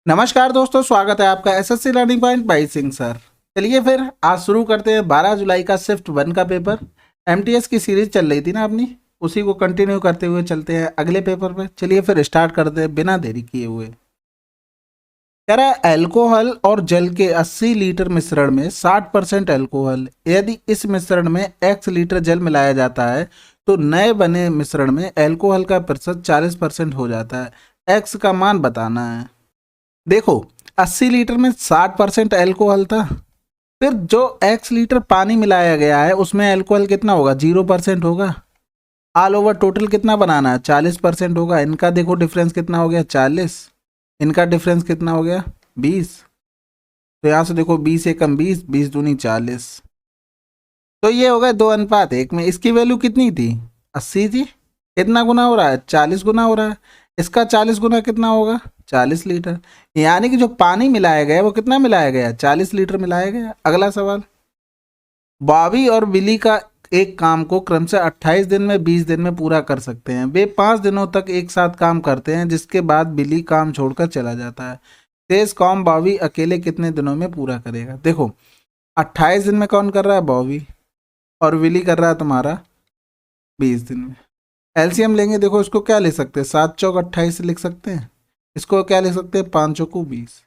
नमस्कार दोस्तों, स्वागत है आपका SSC learning point by Singh sir. चलिए फिर आज शुरू करते हैं 12 जुलाई का शिफ्ट 1 का पेपर। एमटीएस की सीरीज चल रही थी ना अपनी, उसी को कंटिन्यू करते हुए चलते हैं अगले पेपर पे। चलिए फिर स्टार्ट करते हैं बिना देरी किए हुए। कह रहा है अल्कोहल और जल के 80 लीटर मिश्रण में 60% अल्कोहल, यदि इस मिश्रण में x लीटर जल मिलाया जाता है तो नए बने मिश्रण में अल्कोहल का प्रतिशत 40% हो जाता है। x का मान बताना है। देखो 80 लीटर में 60% अल्कोहल था, फिर जो x लीटर पानी मिलाया गया है उसमें अल्कोहल कितना होगा, 0% होगा। ऑल ओवर टोटल कितना बनाना है, 40% होगा। इनका देखो डिफरेंस कितना हो गया, 40। इनका डिफरेंस कितना हो गया, 20। तो यहाँ से देखो 20 एकम 20, 20 दूनी 40। तो ये हो गया 2:1 में। इसकी वैल्यू कितनी थी, 80 थी। कितना गुना हो रहा है, 40 गुना हो रहा है। इसका 40 गुना कितना होगा, 40 लीटर। यानी कि जो पानी मिलाया गया वो कितना मिलाया गया, 40 लीटर मिलाया गया। अगला सवाल, बॉबी और बिली का एक काम को क्रम से 28 दिन में 20 दिन में पूरा कर सकते हैं। वे 5 दिनों तक एक साथ काम करते हैं, जिसके बाद बिली काम छोड़कर चला जाता है। शेष काम बॉबी अकेले कितने दिनों में पूरा करेगा। देखो 28 दिन में कौन कर रहा है, बॉबी, और विली कर रहा है तुम्हारा 20 दिन में। एलसीएम लेंगे, देखो इसको क्या ले सकते हैं, 7 चौक 28 लिख सकते हैं। इसको क्या लिख सकते हैं, 5 चौको 20।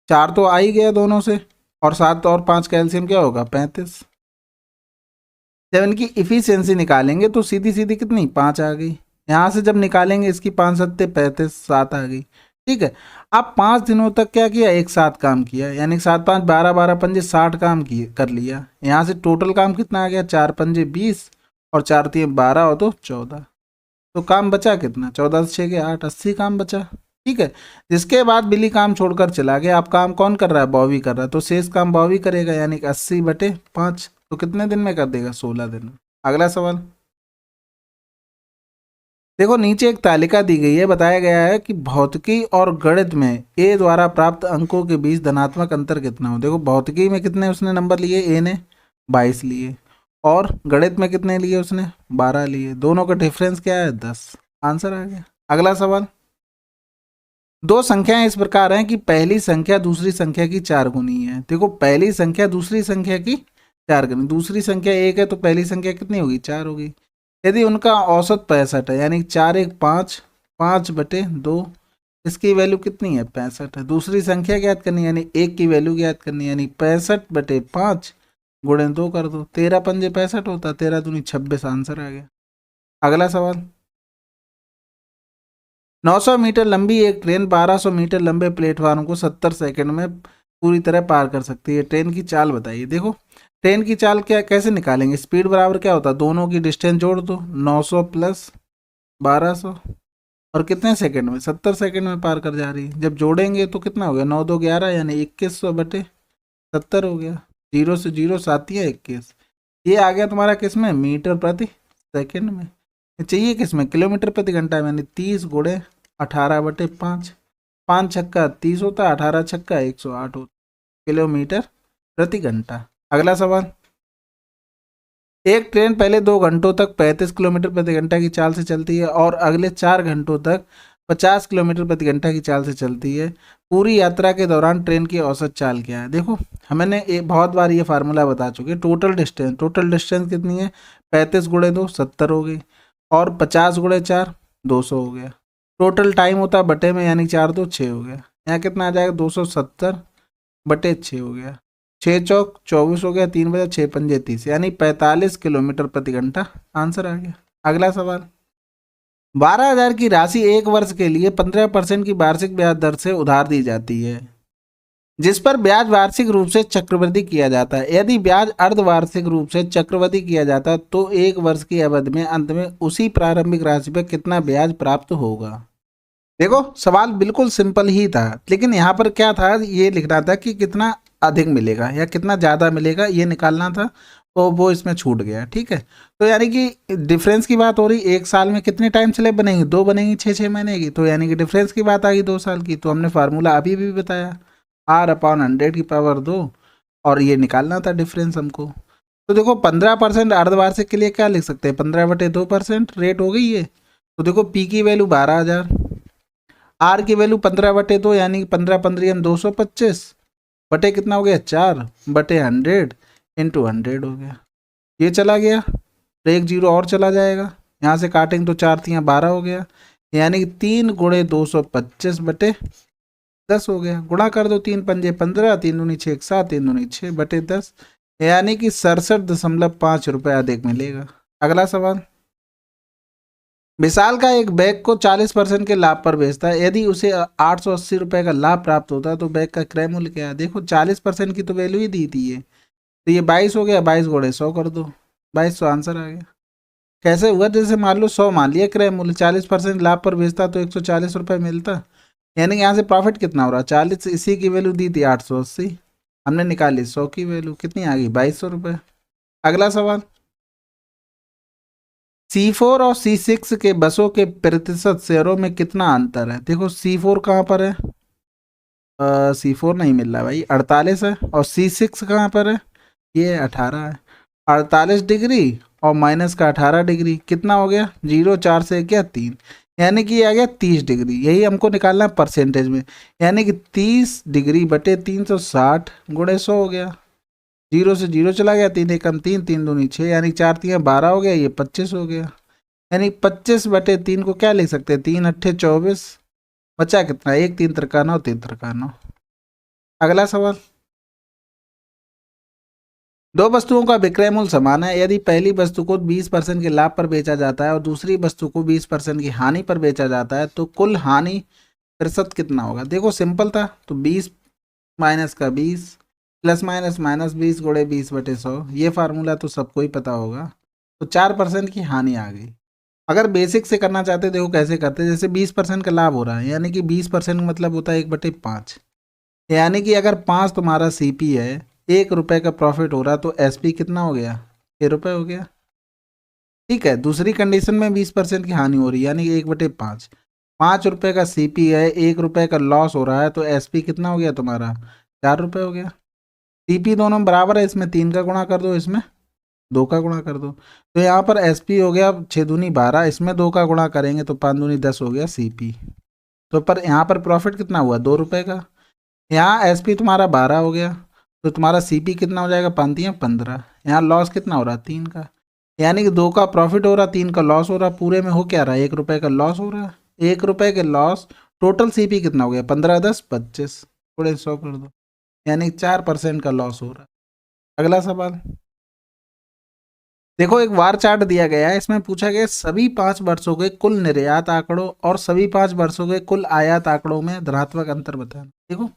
4 तो आ ही गया दोनों से, और 7 और 5 का एलसीएम क्या होगा, 35। जब इनकी इफिशियंसी निकालेंगे तो सीधी सीधी कितनी, 5 आ गई। यहाँ से जब निकालेंगे इसकी 5 सत्ते 35, 7 आ गई। ठीक है, अब 5 दिनों तक क्या किया, एक साथ काम किया, यानी 7 5 12 12 पंजे 60 काम किए कर लिया। यहाँ से टोटल काम कितना आ गया, 4 पंजे 20 और 4 3 12 और 2 14। तो काम बचा कितना, 14 से 6 के 8, 80 काम बचा। ठीक है, जिसके बाद बिली काम छोड़कर चला गया। अब काम कौन कर रहा है, बॉबी कर रहा है, तो शेष काम बॉबी करेगा, यानी कि 80/5। तो कितने दिन में कर देगा, 16 दिन में। अगला सवाल, देखो नीचे एक तालिका दी गई है, बताया गया है कि भौतिकी और गणित में ए द्वारा प्राप्त अंकों के बीच धनात्मक अंतर कितना हो। देखो भौतिकी में कितने उसने नंबर लिए, ए ने 22 लिए, और गणित में कितने लिए उसने, 12 लिए। दोनों का डिफरेंस क्या है, 10। आंसर आ गया। अगला सवाल, दो संख्याएं इस प्रकार हैं कि पहली संख्या दूसरी संख्या की 4 गुनी है। देखो पहली संख्या दूसरी संख्या की 4 गुनी, दूसरी संख्या 1 है तो पहली संख्या कितनी होगी, 4 होगी। यदि उनका औसत 65 है, यानी 4 1 5, 5/2, इसकी वैल्यू कितनी है, 65 है। दूसरी संख्या ज्ञात करनी है, यानी 1 की वैल्यू ज्ञात करनी है, यानी 65/5 गुणे 2 कर दो। 13 पंजे 65 होता, 13 दूनी 26। आंसर आ गया। अगला सवाल, 900 मीटर लंबी एक ट्रेन 1200 मीटर लंबे प्लेटफार्म को 70 सेकंड में पूरी तरह पार कर सकती है। ट्रेन की चाल बताइए। देखो ट्रेन की चाल क्या कैसे निकालेंगे, स्पीड बराबर क्या होता है, दोनों की डिस्टेंस जोड़ दो, 900 प्लस 1200, और कितने सेकंड में, 70 सेकंड में पार कर जा रही है। जब जोड़ेंगे तो कितना हो गया, 9 2 11, यानी 2100/70 हो गया। जीरो से जीरो सातिया 21। ये आ गया तुम्हारा किस में, मीटर प्रति सेकंड में। चाहिए किस में, किलोमीटर प्रति घंटा में, यानी 30 गुणे 18/5। 5 छक्का 30 होता, 18 छक्का 108 होता किलोमीटर प्रति घंटा। अगला सवाल, एक ट्रेन पहले 2 घंटों तक 35 किलोमीटर प्रति घंटा की चाल से चलती है और अगले 4 घंटों तक 50 किलोमीटर प्रति घंटा की चाल से चलती है। पूरी यात्रा के दौरान ट्रेन की औसत चाल क्या है। देखो हमने बहुत बार ये फार्मूला बता चुके। टोटल डिस्टेंस कितनी है, 35 गुणे 2 70 हो गई, और 50 गुणे 4 200 हो गया। टोटल टाइम होता है बटे में, यानी 4 2 6 हो गया। यहाँ कितना आ जाएगा, 270/6 हो गया। 6 चौक 24 हो गया, 3 बजे 6 पंजे 30, यानी 45 किलोमीटर प्रति घंटा। आंसर आ गया। अगला सवाल, 12,000 की राशि 1 वर्ष के लिए 15% की वार्षिक ब्याज दर से उधार दी जाती है, जिस पर ब्याज वार्षिक रूप से चक्रवृद्धि किया जाता है। यदि ब्याज अर्धवार्षिक रूप से चक्रवृद्धि किया जाता है तो 1 वर्ष की अवधि में अंत में उसी प्रारंभिक राशि पर कितना ब्याज प्राप्त होगा। देखो सवाल बिल्कुल सिंपल ही था, लेकिन यहाँ पर क्या था, ये लिखना था कि कितना अधिक मिलेगा या कितना ज़्यादा मिलेगा, ये निकालना था, तो वो इसमें छूट गया। ठीक है, तो यानी कि डिफरेंस की बात हो रही, 1 साल में कितने टाइम स्लैब बनेंगी, 2 बनेंगी 6 महीने की, तो यानी कि डिफरेंस की बात आ गई 2 साल की। तो हमने फार्मूला अभी भी बताया, R/100 और ये निकालना था डिफरेंस हमको। तो देखो 15% अर्धवार्षिक के लिए क्या लिख सकते हैं, 15/2% रेट हो गई है। तो देखो पी की वैल्यू 12,000 आर की वैल्यू 15/2 यानी कि 15 दो 225 बटे कितना हो गया 4 बटे 100 इंटू 100 हो गया। ये चला गया तो एक जीरो और चला जाएगा, यहाँ से काटेंगे तो 4×3 = 12 हो गया, यानी कि 3 × 225 बटे 10 हो गया। गुणा कर दो 3×5 = 15, 3×2 = 6, 7, 3×2 = 6 बटे 10, यानी कि 67.5 रुपये अधिक मिलेगा। अगला सवाल, विशाल का एक बैग को 40% के लाभ पर बेचता है, यदि उसे 880 रुपये का लाभ प्राप्त होता है तो बैग का क्रय मूल्य क्या है। देखो 40% की तो वैल्यू ही दी थी ये, तो ये 22 हो गया, 22 × 100 कर दो, 2200 आंसर आ गया। कैसे हुआ, जैसे मान लो 100 मान लिया क्रय मूल्य, 40% लाभ पर बेचता तो 140 रुपये मिलता, यानी कि यहाँ से प्रॉफिट कितना हो रहा है 40, इसी की वैल्यू दी थी 880, हमने निकाली 100 की वैल्यू, कितनी आ गई 2200 रुपये। अगला सवाल, C4 और C6 के बसों के प्रतिशत शेयरों में कितना अंतर है। देखो C4 कहाँ पर है, C4 नहीं मिल रहा भाई, 48 है, और C6 कहाँ पर है, ये 18 है। 48 डिग्री और माइनस का 18 डिग्री कितना हो गया 0, 4 से क्या 3, यानी कि ये आ गया 30 डिग्री, यही हमको निकालना है परसेंटेज में, यानी कि 30 डिग्री बटे 360 × 100 हो गया। 0 से 0 चला गया, 3 × 1 = 3, 3×2 = 6, यानी 4×3 = 12 हो गया, ये 25 हो गया, यानी 25/3 को क्या लिख सकते हैं 3×8 = 24, बचा कितना 1, 3 × 9, 3 × 9। अगला सवाल, दो वस्तुओं का विक्रय मूल्य समान है, यदि पहली वस्तु को 20% के लाभ पर बेचा जाता है और दूसरी वस्तु को 20% की हानि पर बेचा जाता है तो कुल हानि प्रतिशत कितना होगा। देखो सिंपल था, तो 20 माइनस का 20 प्लस माइनस -20 × 20/100, ये फार्मूला तो सबको ही पता होगा, तो 4% की हानि आ गई। अगर बेसिक से करना चाहते देखो कैसे करते, जैसे 20% का लाभ हो रहा है, यानी कि 20% का मतलब होता है 1/5, यानी कि अगर 5 तुम्हारा CP है, 1 रुपये का प्रॉफिट हो रहा तो SP कितना हो गया 6 रुपये हो गया। ठीक है, दूसरी कंडीशन में 20% की हानि हो रही है, यानी कि 1/5, 5 रुपये का CP है, 1 रुपये का लॉस हो रहा है, तो SP कितना हो गया तुम्हारा 4 रुपये हो गया। CP दोनों बराबर है, इसमें 3 का गुणा कर दो, इसमें 2 का गुणा कर दो, तो यहाँ पर SP हो गया 6×2 = 12, इसमें 2 का गुणा करेंगे तो 5×2 = 10 हो गया CP। तो पर यहाँ पर प्रॉफिट कितना हुआ 2 रुपये का, यहाँ SP तुम्हारा 12 हो गया, तो तुम्हारा CP कितना हो जाएगा 5×3 = 15, यहाँ लॉस कितना हो रहा 3 का, यानी कि 2 का प्रॉफिट हो रहा 3 का लॉस हो रहा, पूरे में हो क्या रहा 1 रुपये का लॉस हो रहा, 1 रुपये के लॉस, टोटल CP कितना हो गया 15, 10, 25 थोड़े 100 कर दो, यानी 4% का लॉस हो रहा। अगला सवाल, देखो एक वार चार्ट दिया गया है, इसमें पूछा गया सभी 5 वर्षों के कुल निर्यात आंकड़ों और सभी 5 वर्षों के कुल आयात आंकड़ों में धनात्मक अंतर बताना। देखो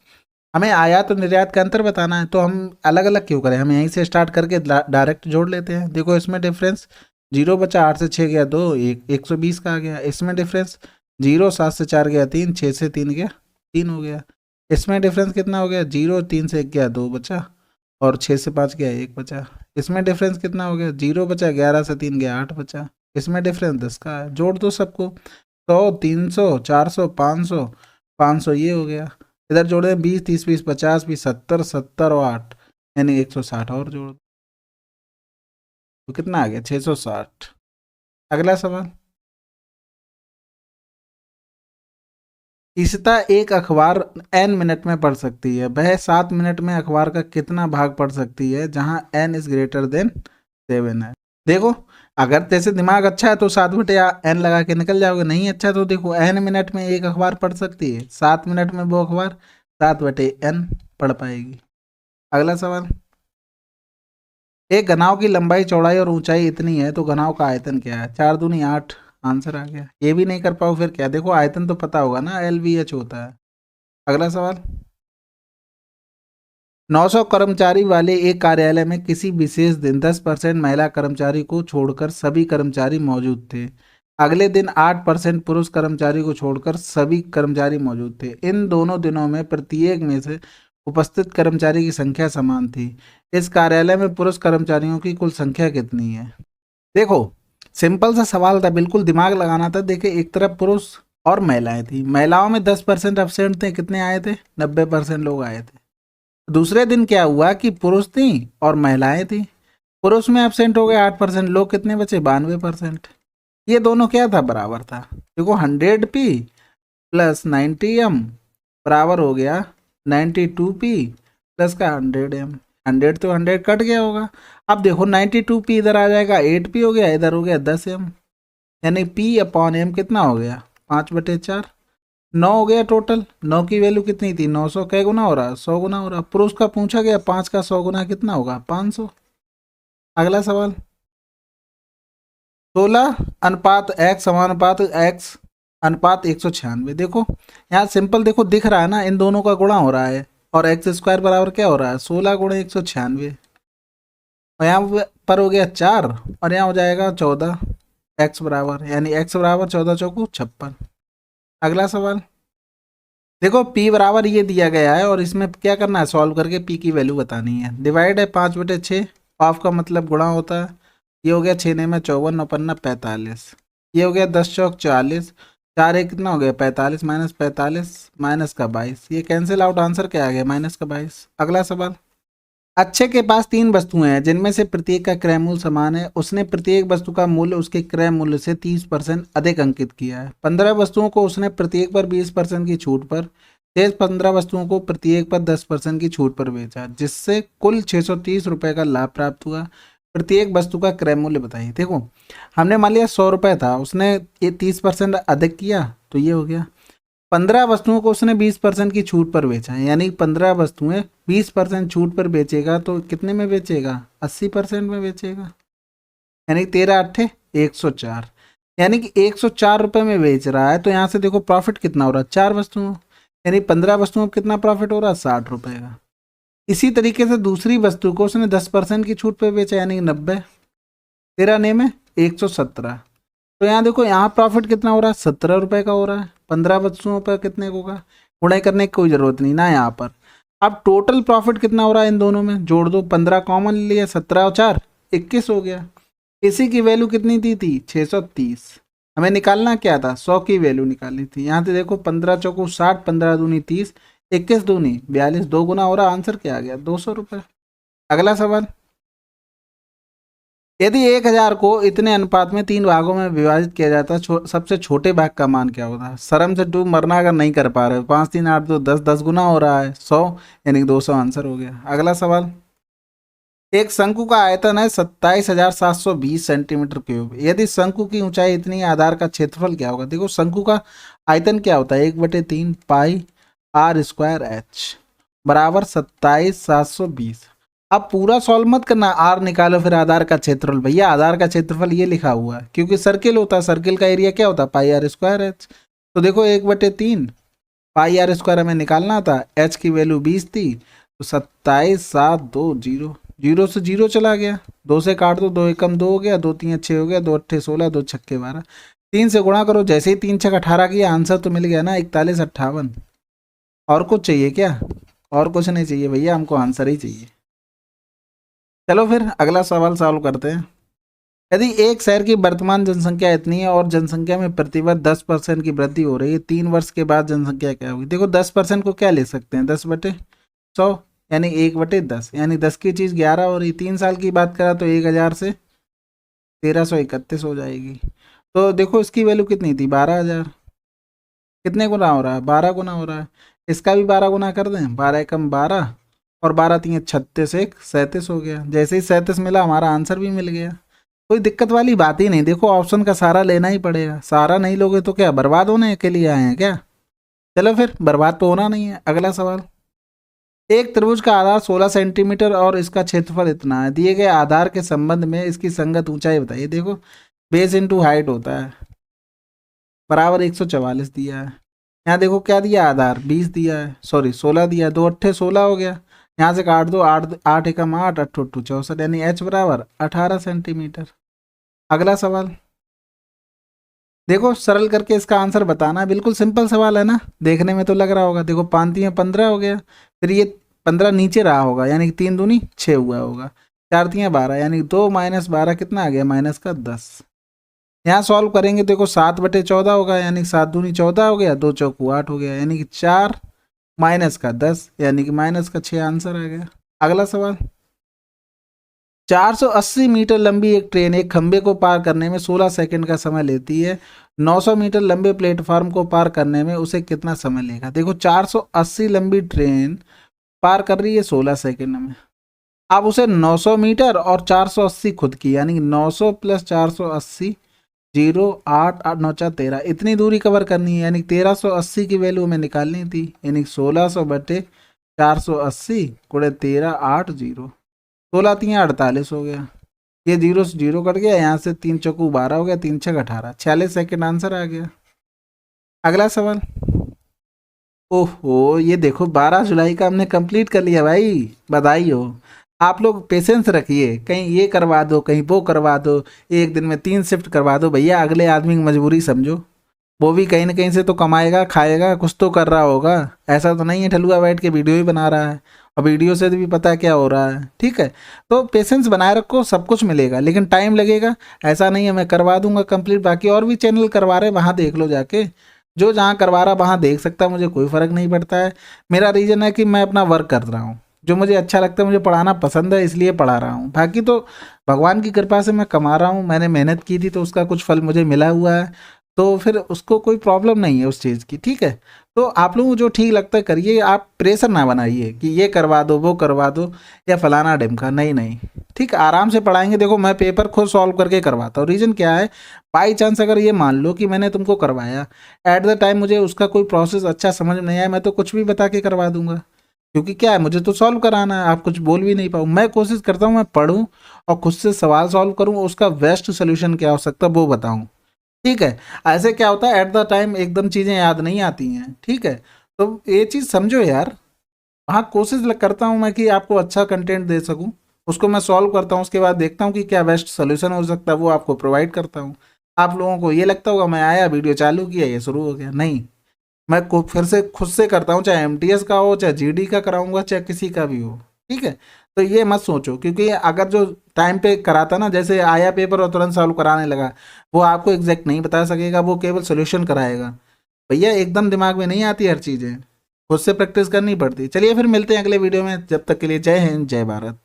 हमें आयात और निर्यात का अंतर बताना है, तो हम अलग अलग क्यों करें, हम यहीं से स्टार्ट करके डायरेक्ट जोड़ लेते हैं। देखो इसमें डिफरेंस 0 बचा, 8 से 6 गया 2, 120 का आ गया। इसमें डिफरेंस 0, 7 से 4 गया 3, 6 से 3 गया 3 हो गया। इसमें डिफरेंस कितना हो गया 0, 3 से 1 गया 2 बचा, और 6 से 5 गया 1 बचा। इसमें डिफरेंस कितना हो गया 0 बचा, 11 से 3 गया 8 बचा। इसमें डिफरेंस 10 का है, जोड़ दो सबको, 100, 300, 400, 500, 500 ये हो गया। इधर जोड़े 20, 30, 20, 50, 20, 70, 70 और 8 यानी 160 और जोड़ दो, तो कितना आ गया 660। अगला सवाल, ईशिता एक अखबार n मिनट में पढ़ सकती है, वह 7 मिनट में अखबार का कितना भाग पढ़ सकती है जहां n > 7 है। देखो अगर जैसे दिमाग अच्छा है तो 7/n लगा के निकल जाओगे, नहीं अच्छा तो देखो n मिनट में एक अखबार पढ़ सकती है, 7 मिनट में वो अखबार 7/n पढ़ पाएगी। अगला सवाल, एक घनाव की लंबाई चौड़ाई और ऊंचाई इतनी है तो घनाव का आयतन क्या है। 4×2 = 8 आंसर आ गया। ये भी नहीं कर पाओ फिर क्या, देखो आयतन तो पता होगा ना, LVH होता है। अगला सवाल, 900 कर्मचारी वाले एक कार्यालय में किसी विशेष दिन 10% महिला कर्मचारी को छोड़कर सभी कर्मचारी मौजूद थे। अगले दिन 8% पुरुष कर्मचारी को छोड़कर सभी कर्मचारी मौजूद थे। इन दोनों दिनों में प्रत्येक में से उपस्थित कर्मचारी की संख्या समान थी। इस कार्यालय में पुरुष कर्मचारियों की कुल संख्या कितनी है। देखो सिंपल सा सवाल था, बिल्कुल दिमाग लगाना था। देखिए एक तरफ पुरुष और महिलाएं थी, महिलाओं में 10% एब्सेंट थे, कितने आए थे 90% लोग आए थे। दूसरे दिन क्या हुआ कि पुरुष थी और महिलाएं थी, पुरुष में एब्सेंट हो गए 8% लोग, कितने बचे 92%। ये दोनों क्या था बराबर था। देखो 100p प्लस 90m बराबर हो गया 92p प्लस का 100m। 100 तो 100 कट गया होगा। अब देखो 92p इधर आ जाएगा, 8p हो गया, इधर हो गया 10m, यानी p/m कितना हो गया 5/4, 9 हो गया टोटल। 9 की वैल्यू कितनी थी 900, कै गुना हो रहा 100 गुना हो रहा। पुरुष का पूछा गया 5 का 100 गुना कितना होगा 500। अगला सवाल 16:x समानुपात x अनुपात 196। देखो यहाँ सिंपल, देखो दिख रहा है ना, इन दोनों का गुणा हो रहा है और एक्स स्क्वायर बराबर क्या हो रहा है 16 गुणा 196, और यहाँ पर हो गया 4 और यहाँ हो जाएगा 14 एक्स बराबर, यानी एक्स बराबर 14 चौकू 56। अगला सवाल देखो p बराबर ये दिया गया है और इसमें क्या करना है, सॉल्व करके p की वैल्यू बतानी है। डिवाइड है 5/6, ऑफ का मतलब गुणा होता है। ये हो गया 6 में 54, 9 पन्ना 45, ये हो गया 10 चौक 40, 4 एक कितना हो गया 45, माइनस 45 माइनस का 22, ये कैंसिल आउट, आंसर क्या आ गया माइनस का 22। अगला सवाल अच्छे के पास 3 वस्तुएं हैं जिनमें से प्रत्येक का क्रय मूल्य समान है। उसने प्रत्येक वस्तु का मूल्य उसके क्रय मूल्य से 30% अधिक अंकित किया है। 15 वस्तुओं को उसने प्रत्येक पर 20% की छूट पर, शेष 15 वस्तुओं को प्रत्येक पर 10% की छूट पर बेचा, जिससे कुल 630 रुपये का लाभ प्राप्त हुआ। प्रत्येक वस्तु का क्रय मूल्य बताइए। देखो हमने मान लिया 100 रुपये था, उसने ये 30% अधिक किया तो ये हो गया। 15 वस्तुओं को उसने 20% की छूट पर बेचा है, यानी 15 वस्तुएं 20% छूट पर बेचेगा तो कितने में बेचेगा 80% में बेचेगा, यानी 13 अट्ठे 104, यानी कि 104 रुपये में बेच रहा है। तो यहाँ से देखो प्रॉफिट कितना हो रहा है 4 वस्तुओं, यानी 15 वस्तुओं में कितना प्रॉफिट हो रहा है 60 रुपये का। इसी तरीके से दूसरी वस्तु को उसने 10% की छूट पर बेचा, यानी 90, 13 ने में 117। तो यहाँ देखो यहाँ प्रॉफिट कितना हो रहा है 17 रुपये का हो रहा है। 15 वस्तुओं पर कितने होगा, गुणाई करने की कोई ज़रूरत नहीं ना यहाँ पर। अब टोटल प्रॉफिट कितना हो रहा है इन दोनों में, जोड़ दो, 15 कॉमन लिया, 17 और 4 21 हो गया। इसी की वैल्यू कितनी थी 630। हमें निकालना क्या था 100 की वैल्यू निकालनी थी। यहाँ से देखो 15 चौको 60, 15 दूनी 30, 21 दूनी 42, 2 गुना हो रहा, आंसर क्या आ गया 200 रुपये। अगला सवाल यदि 1000 को इतने अनुपात में 3 भागों में विभाजित किया जाता है, सबसे छोटे भाग का मान क्या होता है। शर्म से डूब मरना अगर नहीं कर पा रहे हो। 5 3 8 2 10, 10 गुना हो रहा है 100, यानी 200 आंसर हो गया। अगला सवाल एक शंकु का आयतन है 27,720 सेंटीमीटर क्यूब। यदि शंकु की ऊंचाई इतनी है, आधार का क्षेत्रफल क्या होगा। देखो शंकु का आयतन क्या होता है 1/3 पाई r स्क्वायर h बराबर 27,720। अब पूरा सॉल्व मत करना, आर निकालो फिर आधार का क्षेत्रफल। भैया आधार का क्षेत्रफल ये लिखा हुआ है क्योंकि सर्किल होता है, सर्किल का एरिया क्या होता है पाई r स्क्वायर एच। तो देखो 1/3 पाई r स्क्वायर हमें निकालना था, h की वैल्यू 20 थी, तो 27,720, 0 से 0 चला गया, 2 से काट दो, 2 एकम 2 हो गया, 2 3 6 हो गया, 2 अट्ठे 16, 2 छक्के 12, 3 से गुणा करो, जैसे ही 3 छक 18 किया आंसर तो मिल गया ना 4158। और कुछ चाहिए क्या, और कुछ नहीं चाहिए भैया, हमको आंसर ही चाहिए। चलो फिर अगला सवाल सॉल्व करते हैं। यदि एक शहर की वर्तमान जनसंख्या इतनी है और जनसंख्या में प्रतिवर्ष 10% की वृद्धि हो रही है, 3 वर्ष के बाद जनसंख्या क्या होगी। देखो 10% को क्या ले सकते हैं 10/100, यानी 1/10, यानी 10 की चीज़ 11 हो रही। 3 साल की बात करा तो 1000 से 1331 हो जाएगी। तो देखो इसकी वैल्यू कितनी थी 12,000, कितने गुना हो रहा है 12 गुना हो रहा है। इसका भी 12 गुना कर दें, 12 एकम 12 और 12 3 36, 1 37 हो गया। जैसे ही 37 मिला हमारा आंसर भी मिल गया, कोई दिक्कत वाली बात ही नहीं। देखो ऑप्शन का सारा लेना ही पड़ेगा, सारा नहीं लोगे तो क्या बर्बाद होने के लिए आए हैं क्या। चलो फिर बर्बाद तो होना नहीं है। अगला सवाल एक त्रिभुज का आधार 16 सेंटीमीटर और इसका क्षेत्रफल इतना है। दिए गए आधार के संबंध में इसकी संगत ऊंचाई बताइए। देखो बेस इंटू हाइट होता है, बराबर 144 दिया है। यहाँ देखो क्या दिया आधार 20 दिया है, सॉरी 16 दिया है, 2 अट्ठे 16 हो गया, यहाँ से काट दो, 8 8 एकम 8, 8 8 64, यानी h बराबर 18 सेंटीमीटर। अगला सवाल देखो सरल करके इसका आंसर बताना है, बिल्कुल सिंपल सवाल है ना, देखने में तो लग रहा होगा। देखो 5 3 15 हो गया, फिर ये 15 नीचे रहा होगा, यानी 3 दूनी 6 हुआ होगा, 4 3 12, यानी 2 माइनस 12 कितना आ गया माइनस का 10। यहाँ सॉल्व करेंगे देखो 7/14 होगा, यानी 7 दूनी 14 हो गया, 2 चौकू 8 हो गया, यानी कि 4 माइनस का 10, यानी कि माइनस का 6 आंसर आ गया। अगला सवाल 480 मीटर लंबी एक ट्रेन एक खंबे को पार करने में 16 सेकंड का समय लेती है। 900 मीटर लंबे प्लेटफार्म को पार करने में उसे कितना समय लेगा। देखो 480 लंबी ट्रेन पार कर रही है 16 सेकंड में। अब उसे 900 मीटर और 480 खुद की, यानी 900 प्लस 480, 0, 8, 8, 9, 4, 13, इतनी दूरी कवर करनी है, यानी 1380 की वैल्यू हमें निकालनी थी, यानी 1600 बटे 480 गुणे 13, 8, 0, 16×3 = 48 हो गया। ये जीरो से जीरो कट गया, यहाँ से 3×4 = 12 हो गया, 3×6 = 18, 46 सेकेंड आंसर आ गया। अगला सवाल। ओहो, ये देखो 12 जुलाई का हमने कंप्लीट कर लिया भाई, बधाई हो। आप लोग पेशेंस रखिए, कहीं ये करवा दो कहीं वो करवा दो, एक दिन में 3 शिफ्ट करवा दो, भैया अगले आदमी की मजबूरी समझो। वो भी कहीं ना कहीं से तो कमाएगा, खाएगा, कुछ तो कर रहा होगा। ऐसा तो नहीं है ठलुआ बैठ के वीडियो ही बना रहा है, और वीडियो से भी पता है क्या हो रहा है। ठीक है, तो पेशेंस बनाए रखो, सब कुछ मिलेगा, लेकिन टाइम लगेगा। ऐसा नहीं है मैं करवा दूंगा कंप्लीट, बाकी और भी चैनल करवा रहे, वहाँ देख लो जाके। जो जहाँ करवा रहा वहाँ देख सकता है, मुझे कोई फ़र्क नहीं पड़ता है। मेरा रीज़न है कि मैं अपना वर्क कर रहा हूँ, जो मुझे अच्छा लगता है, मुझे पढ़ाना पसंद है, इसलिए पढ़ा रहा हूँ। बाकी तो भगवान की कृपा से मैं कमा रहा हूँ, मैंने मेहनत की थी तो उसका कुछ फल मुझे मिला हुआ है, तो फिर उसको कोई प्रॉब्लम नहीं है उस चीज़ की। ठीक है, तो आप लोगों को जो ठीक लगता है करिए, आप प्रेशर ना बनाइए कि ये करवा दो वो करवा दो या फलाना ढिमका, नहीं नहीं। ठीक है, आराम से पढ़ाएंगे। देखो मैं पेपर खुद सॉल्व करके करवाता हूँ, रीज़न क्या है, बाई चांस अगर ये मान लो कि मैंने तुमको करवाया, एट द टाइम मुझे उसका कोई प्रोसेस अच्छा समझ में नहीं आया, मैं तो कुछ भी बता के करवा दूंगा, क्योंकि क्या है, मुझे तो सॉल्व कराना है, आप कुछ बोल भी नहीं पाओ। मैं कोशिश करता हूँ मैं पढूं और खुद से सवाल सॉल्व करूँ, उसका बेस्ट सोल्यूशन क्या हो सकता है वो बताऊँ। ठीक है, ऐसे क्या होता है एट द टाइम एकदम चीज़ें याद नहीं आती हैं। ठीक है, तो ये चीज़ समझो यार। हाँ, कोशिश करता हूँ मैं कि आपको अच्छा कंटेंट दे सकूँ, उसको मैं सॉल्व करता हूँ, उसके बाद देखता हूँ कि क्या बेस्ट सोल्यूशन हो सकता है, वो आपको प्रोवाइड करता हूँ। आप लोगों को ये लगता होगा मैं आया वीडियो चालू किया ये शुरू हो गया, नहीं। मैं फिर से खुद से करता हूँ, चाहे एमटीएस का हो, चाहे जीडी का कराऊंगा, चाहे किसी का भी हो। ठीक है, तो ये मत सोचो, क्योंकि अगर जो टाइम पे कराता ना, जैसे आया पेपर और तुरंत सॉल्व कराने लगा, वो आपको एग्जैक्ट नहीं बता सकेगा, वो केवल सोल्यूशन कराएगा। भैया एकदम दिमाग में नहीं आती हर चीज़ें, खुद से प्रैक्टिस करनी पड़ती। चलिए फिर मिलते हैं अगले वीडियो में, जब तक के लिए जय हिंद जय भारत।